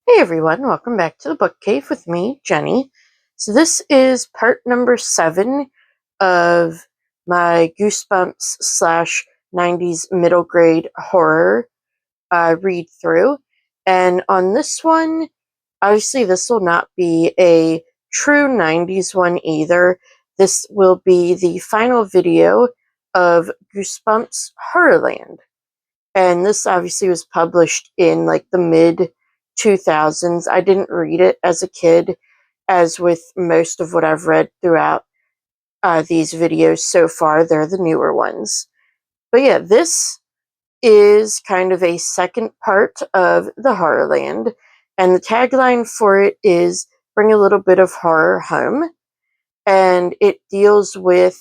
Hey everyone, welcome back to the Book Cave with me, Jenny. So this is part number 7 of my Goosebumps slash 90s middle grade horror read through. And on this one, obviously this will not be a true 90s one either. This will be the final video of Goosebumps HorrorLand. And this obviously was published in like the mid 2000s. I didn't read it as a kid, as with most of what I've read throughout these videos so far. They're the newer ones. But yeah, this is kind of a second part of the Horrorland. And the tagline for it is Bring a Little Bit of Horror Home. And it deals with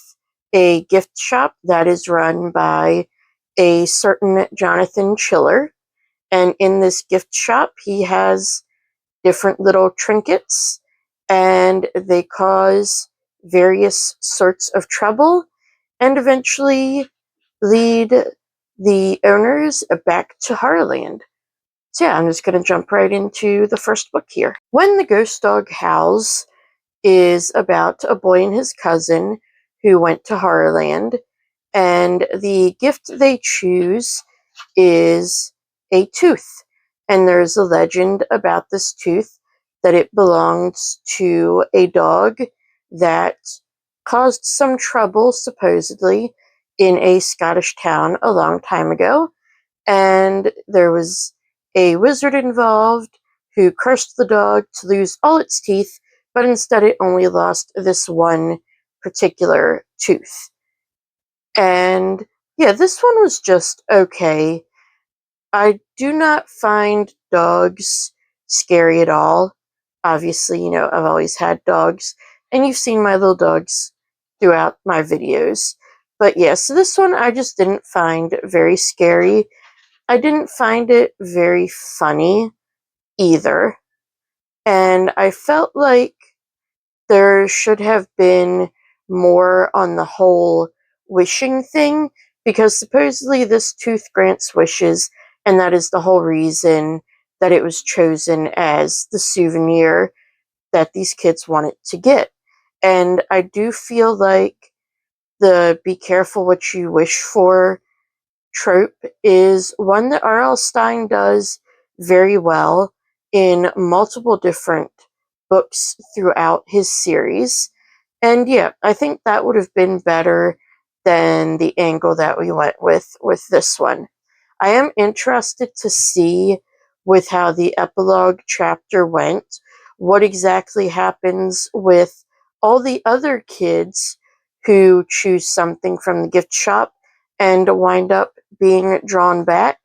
a gift shop that is run by a certain Jonathan Chiller. And in this gift shop, he has different little trinkets, and they cause various sorts of trouble and eventually lead the owners back to Harland. So yeah, I'm just going to jump right into the first book here. When the Ghost Dog Howls is about a boy and his cousin who went to Horrorland, and the gift they choose is a tooth. And there's a legend about this tooth that it belongs to a dog that caused some trouble, supposedly, in a Scottish town a long time ago. And there was a wizard involved who cursed the dog to lose all its teeth, but instead it only lost this one particular tooth. And yeah, this one was just okay. I do not find dogs scary at all. Obviously, I've always had dogs, and you've seen my little dogs throughout my videos. But yeah, so this one I just didn't find very scary. I didn't find it very funny either. And I felt like there should have been more on the whole wishing thing, because supposedly this tooth grants wishes, and that is the whole reason that it was chosen as the souvenir that these kids wanted to get. And I do feel like the be careful what you wish for trope is one that R.L. Stine does very well in multiple different books throughout his series. And yeah, I think that would have been better than the angle that we went with this one. I am interested to see, with how the epilogue chapter went, what exactly happens with all the other kids who choose something from the gift shop and wind up being drawn back,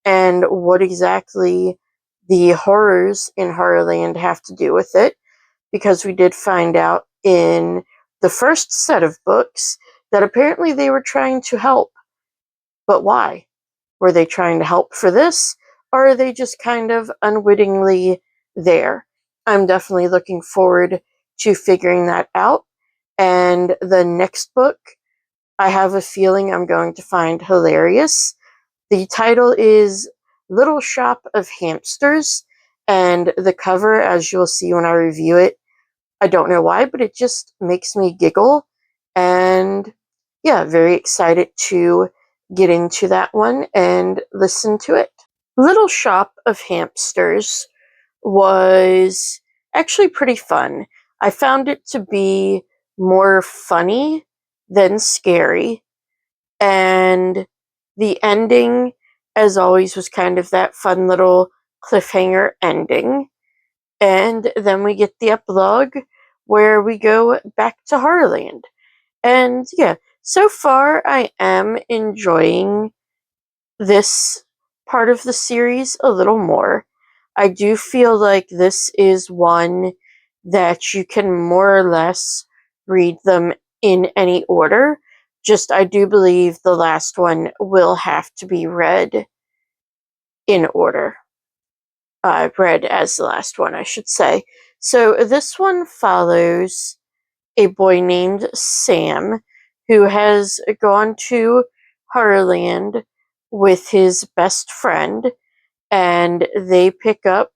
and what exactly the horrors in Horrorland have to do with it, because we did find out in the first set of books that apparently they were trying to help. But why? Were they trying to help for this, or are they just kind of unwittingly there? I'm definitely looking forward to figuring that out. And the next book, I have a feeling I'm going to find hilarious. The title is Little Shop of Hamsters, and the cover, as you'll see when I review it, I don't know why, but it just makes me giggle. And yeah, very excited to get into that one and listen to it. Little Shop of Hamsters was actually pretty fun. I found it to be more funny than scary. And the ending, as always, was kind of that fun little cliffhanger ending. And then we get the epilogue where we go back to Horrorland. And yeah, so far I am enjoying this part of the series a little more. I do feel like this is one that you can more or less read them in any order. Just, I do believe the last one will have to be read in order. Read as the last one, I should say. So this one follows a boy named Sam who has gone to Horrorland with his best friend, and they pick up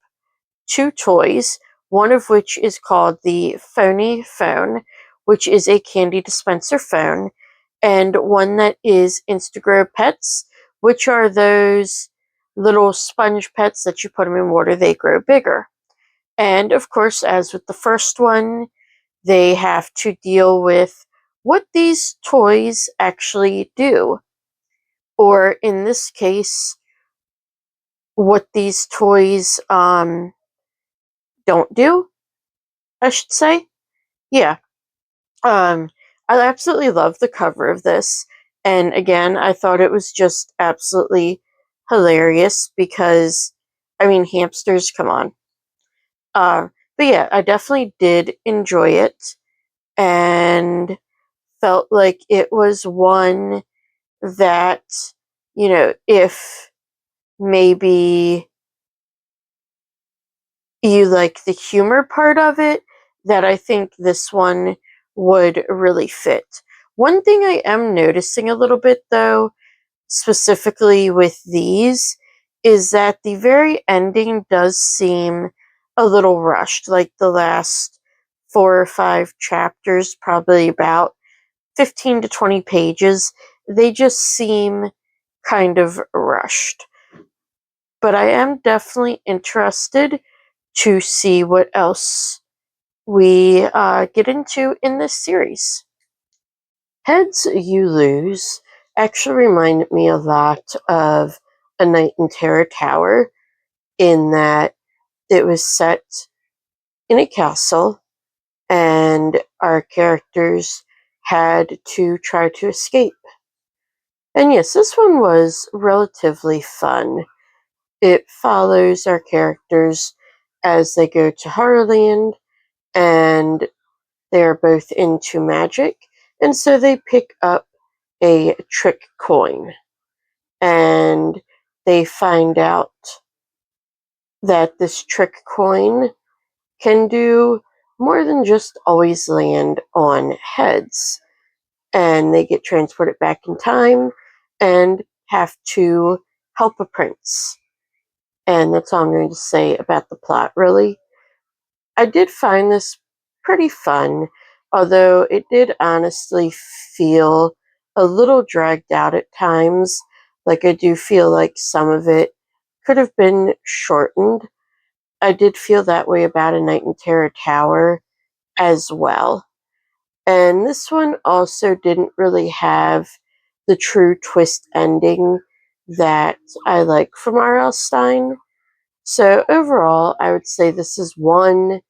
two toys, one of which is called the Phony Phone, which is a candy dispenser phone, and one that is Instagrow Pets, which are those little sponge pets that you put them in water, they grow bigger. And of course, as with the first one, they have to deal with what these toys actually do. Or in this case, what these toys don't do, I should say. Yeah. Um, I absolutely love the cover of this. And again, I thought it was just absolutely hilarious because, I mean, hamsters, come on. Uh, but yeah, I definitely did enjoy it and felt like it was one that, if maybe you like the humor part of it, that I think this one would really fit. One thing I am noticing a little bit though, specifically with these, is that the very ending does seem a little rushed. Like the last 4 or 5 chapters, probably about 15 to 20 pages, they just seem kind of rushed. But I am definitely interested to see what else we get into in this series. Heads You Lose actually reminded me a lot of A Night in Terror Tower, in that it was set in a castle and our characters had to try to escape. And yes, this one was relatively fun. It follows our characters as they go to HorrorLand, and they're both into magic, and so they pick up a trick coin. And they find out that this trick coin can do more than just always land on heads. And they get transported back in time and have to help a prince. And that's all I'm going to say about the plot, really. I did find this pretty fun, although it did honestly feel a little dragged out at times. Like, I do feel like some of it could have been shortened. I did feel that way about A Night in Terror Tower as well. And this one also didn't really have the true twist ending that I like from R.L. Stine. So overall, I would say this is one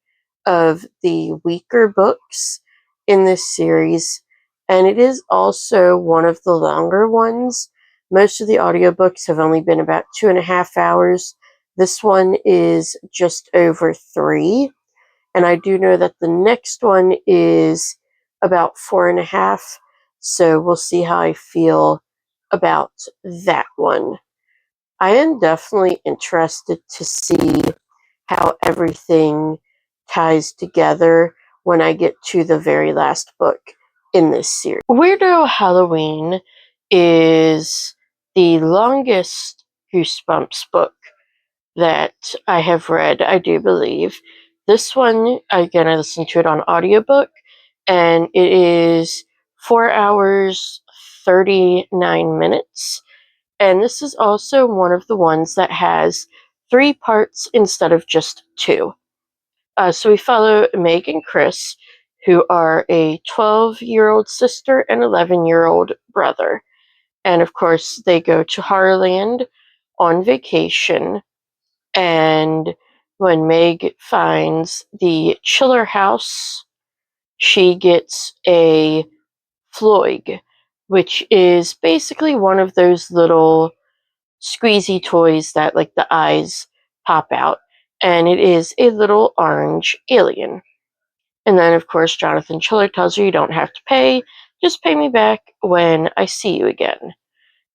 of the weaker books in this series, and it is also one of the longer ones. Most of the audiobooks have only been about 2.5 hours. This one is just over 3, and I do know that the next one is about 4.5, so we'll see how I feel about that one. I am definitely interested to see how everything ties together when I get to the very last book in this series. Weirdo Halloween is the longest Goosebumps book that I have read, I do believe. This one, again, I listened to it on audiobook, and it is 4 hours, 39 minutes. And this is also one of the ones that has 3 parts instead of just 2. So we follow Meg and Chris, who are a 12-year-old sister and 11-year-old brother. And of course, they go to Horrorland on vacation. And when Meg finds the chiller house, she gets a Floig, which is basically one of those little squeezy toys that, like, the eyes pop out. And it is a little orange alien. And then, of course, Jonathan Chiller tells her, you don't have to pay, just pay me back when I see you again.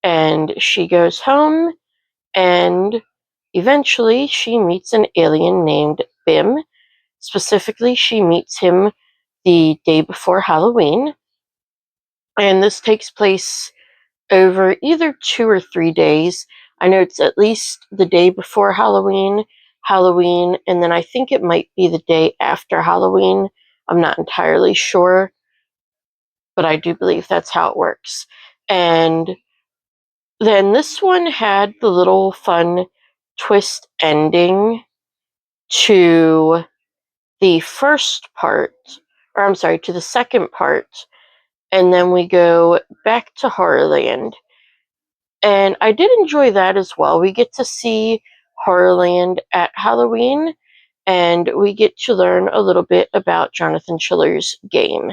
And she goes home, and eventually she meets an alien named Bim. Specifically, she meets him the day before Halloween. And this takes place over either 2 or 3 days. I know it's at least the day before Halloween, Halloween, and then I think it might be the day after Halloween. I'm not entirely sure, but I do believe that's how it works. And then this one had the little fun twist ending to the first part, or I'm sorry, to the second part, and then we go back to HorrorLand. And I did enjoy that as well. We get to see HorrorLand at Halloween, and we get to learn a little bit about Jonathan Chiller's game.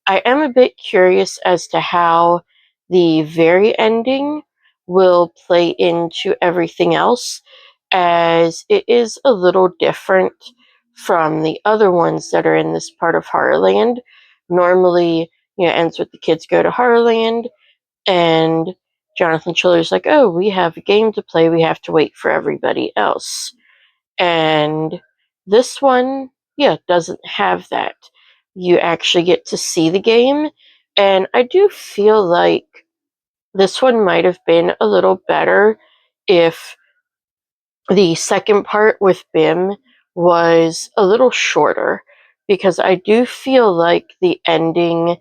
I am a bit curious as to how the very ending will play into everything else, as it is a little different from the other ones that are in this part of Horrorland. Normally, it ends with the kids go to Horrorland, and Jonathan Chiller's like, oh, we have a game to play, we have to wait for everybody else. And this one, doesn't have that. You actually get to see the game, and I do feel like this one might have been a little better if the second part with Bim was a little shorter, because I do feel like the ending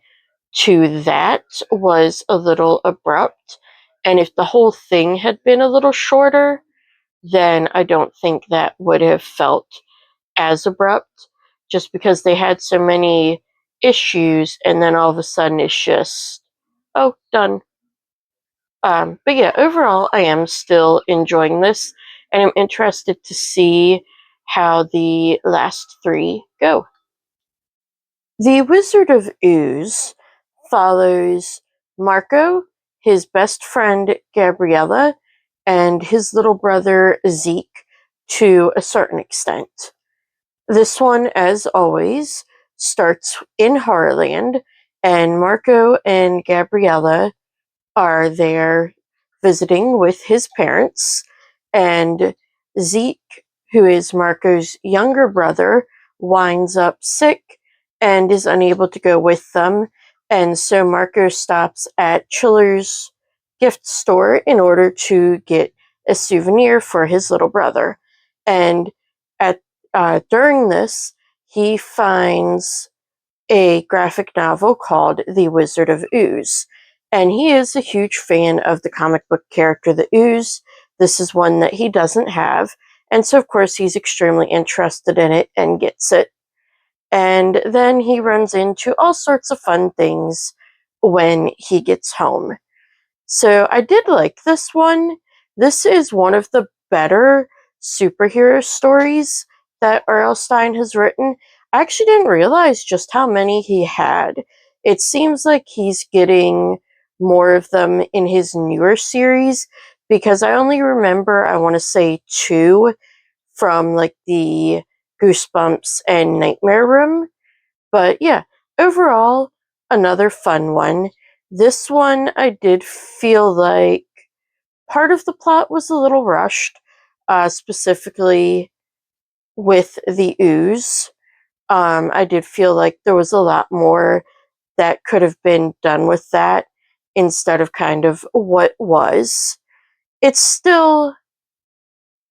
to that was a little abrupt, and if the whole thing had been a little shorter, then I don't think that would have felt as abrupt, just because they had so many issues, and then all of a sudden it's just, oh, done. But yeah, overall, I am still enjoying this, and I'm interested to see how the last three go. The Wizard of Ooze follows Marco, his best friend Gabriella, and his little brother Zeke to a certain extent. This one, as always, starts in Horrorland, and Marco and Gabriella are there visiting with his parents, and Zeke, who is Marco's younger brother, winds up sick and is unable to go with them, and so Marco stops at Chiller's gift store in order to get a souvenir for his little brother. And at during this, he finds a graphic novel called The Wizard of Ooze. And he is a huge fan of the comic book character, the Ooze. This is one that he doesn't have. And so, of course, he's extremely interested in it and gets it. And then he runs into all sorts of fun things when he gets home. So I did like this one. This is one of the better superhero stories that R.L. Stine has written. I actually didn't realize just how many he had. It seems like he's getting more of them in his newer series, because I only remember, I want to say, two from like the Goosebumps and Nightmare Room. But yeah, overall, another fun one. This one, I did feel like part of the plot was a little rushed, specifically with the ooze. I did feel like there was a lot more that could have been done with that instead of kind of what was. It's still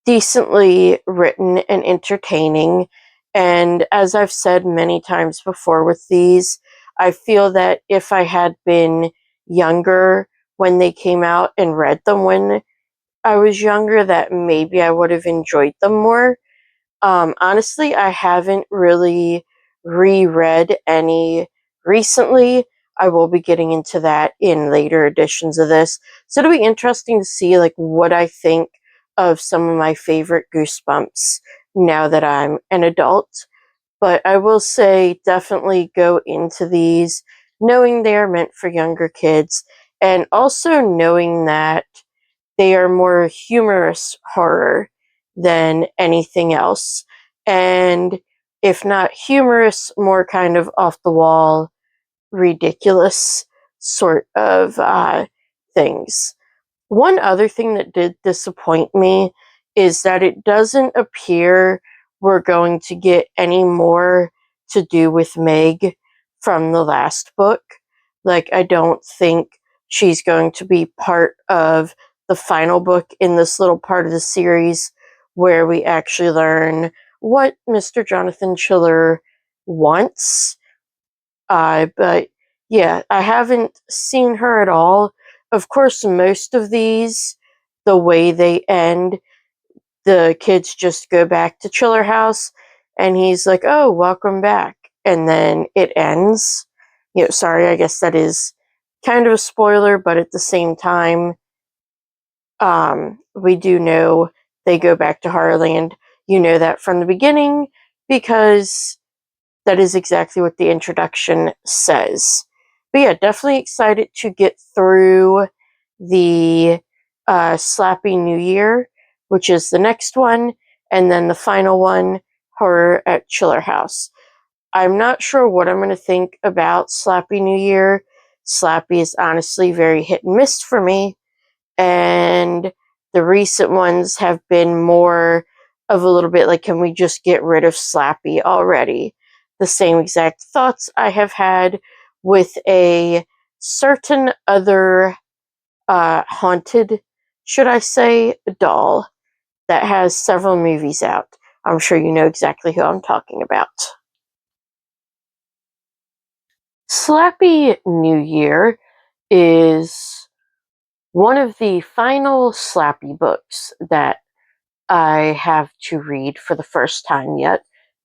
decently written and entertaining. And as I've said many times before with these, I feel that if I had been younger when they came out and read them when I was younger, that maybe I would have enjoyed them more. Honestly, I haven't really reread any recently. I will be getting into that in later editions of this. So it'll be interesting to see like what I think of some of my favorite Goosebumps now that I'm an adult. But I will say definitely go into these knowing they are meant for younger kids, and also knowing that they are more humorous horror than anything else. And if not humorous, more kind of off the wall, ridiculous sort of things. One other thing that did disappoint me is that it doesn't appear we're going to get any more to do with Meg from the last book. Like, I don't think she's going to be part of the final book in this little part of the series where we actually learn what Mr. Jonathan Chiller wants. But yeah, I haven't seen her at all. Of course, most of these, the way they end, the kids just go back to Chiller House, and he's like, "Oh, welcome back," and then it ends. Sorry, I guess that is kind of a spoiler, but at the same time, we do know they go back to HorrorLand. You know that from the beginning because that is exactly what the introduction says. But yeah, definitely excited to get through the Slappy New Year, which is the next one, and then the final one, Horror at Chiller House. I'm not sure what I'm going to think about Slappy New Year. Slappy is honestly very hit and miss for me, and the recent ones have been more of a little bit like, can we just get rid of Slappy already? The same exact thoughts I have had with a certain other haunted, should I say, doll that has several movies out. I'm sure you know exactly who I'm talking about. Slappy New Year is one of the final Slappy books that I have to read for the first time yet.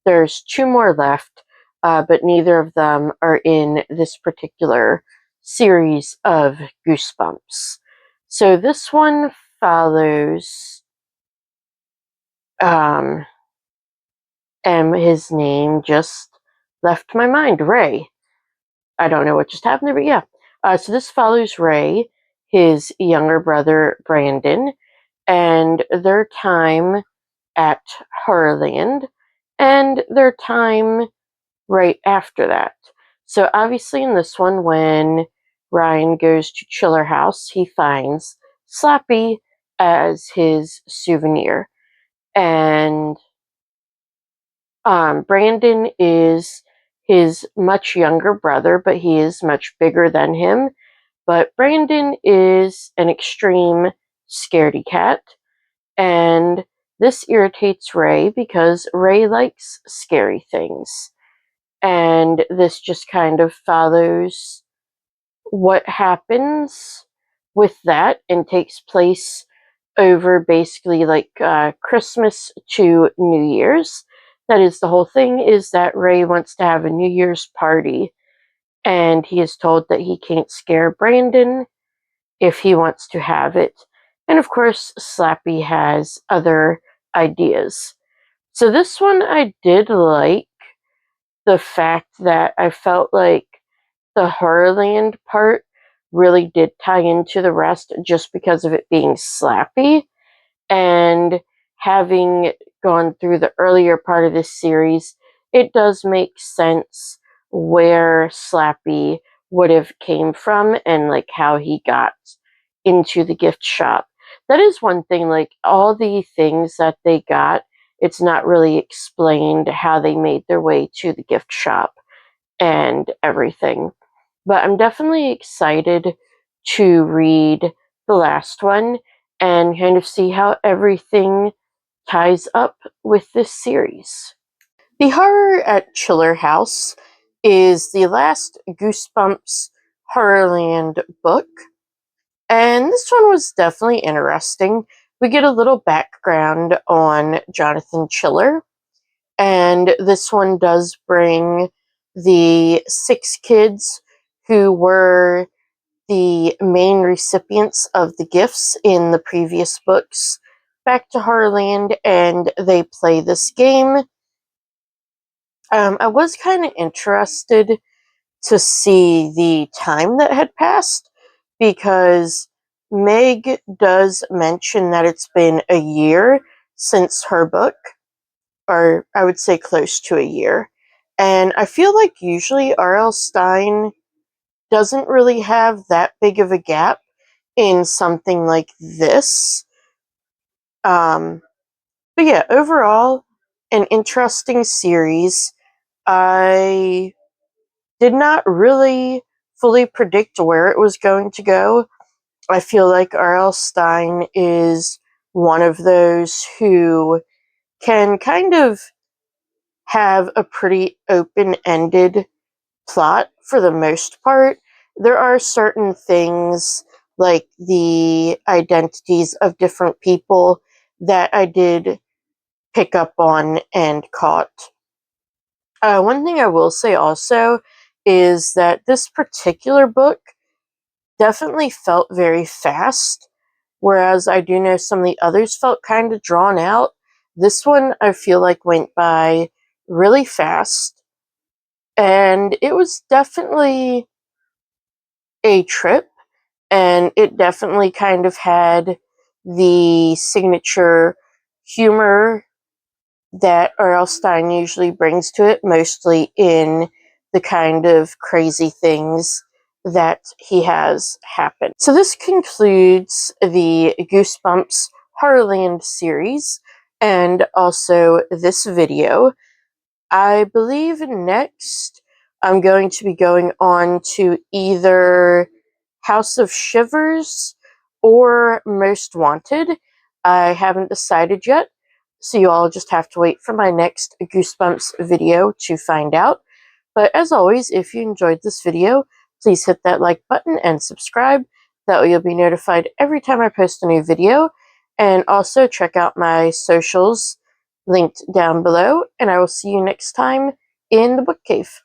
There's two more left, but neither of them are in this particular series of Goosebumps. So this one follows, and his name just left my mind, Ray. I don't know what just happened there, but yeah. So this follows Ray, his younger brother Brandon, and their time at HorrorLand, and their time right after that. So obviously in this one, when Ryan goes to Chiller House, he finds Slappy as his souvenir. And Brandon is his much younger brother, but he is much bigger than him. But Brandon is an extreme scaredy cat, and this irritates Ray because Ray likes scary things. And this just kind of follows what happens with that and takes place over basically like Christmas to New Year's. That is the whole thing, is that Ray wants to have a New Year's party, and he is told that he can't scare Brandon if he wants to have it. And of course, Slappy has other ideas. So this one I did like the fact that I felt like the Horrorland part really did tie into the rest just because of it being Slappy. And having gone through the earlier part of this series, it does make sense where Slappy would have came from and like how he got into the gift shop. That is one thing, like all the things that they got, it's not really explained how they made their way to the gift shop and everything. But I'm definitely excited to read the last one and kind of see how everything ties up with this series. The Horror at Chiller House is the last Goosebumps Horrorland book, and this one was definitely interesting. We get a little background on Jonathan Chiller, and this one does bring the 6 kids who were the main recipients of the gifts in the previous books back to Horrorland, and they play this game. I was kind of interested to see the time that had passed, because Meg does mention that it's been a year since her book, or I would say close to a year. And I feel like usually R.L. Stine doesn't really have that big of a gap in something like this. Um, but yeah, overall, an interesting series. I did not really fully predict where it was going to go. I feel like R.L. Stine is one of those who can kind of have a pretty open-ended plot for the most part. There are certain things like the identities of different people that I did pick up on and caught. One thing I will say also is that this particular book definitely felt very fast, whereas I do know some of the others felt kind of drawn out. This one I feel like went by really fast, and it was definitely a trip, and it definitely kind of had the signature humor that R.L. Stine usually brings to it, mostly in the kind of crazy things that he has happen. So this concludes the Goosebumps HorrorLand series and also this video. I believe next I'm going to be going on to either House of Shivers or Most Wanted. I haven't decided yet, so you all just have to wait for my next Goosebumps video to find out. But as always, if you enjoyed this video, please hit that like button and subscribe. That way you'll be notified every time I post a new video. And also check out my socials linked down below. And I will see you next time in the book cave.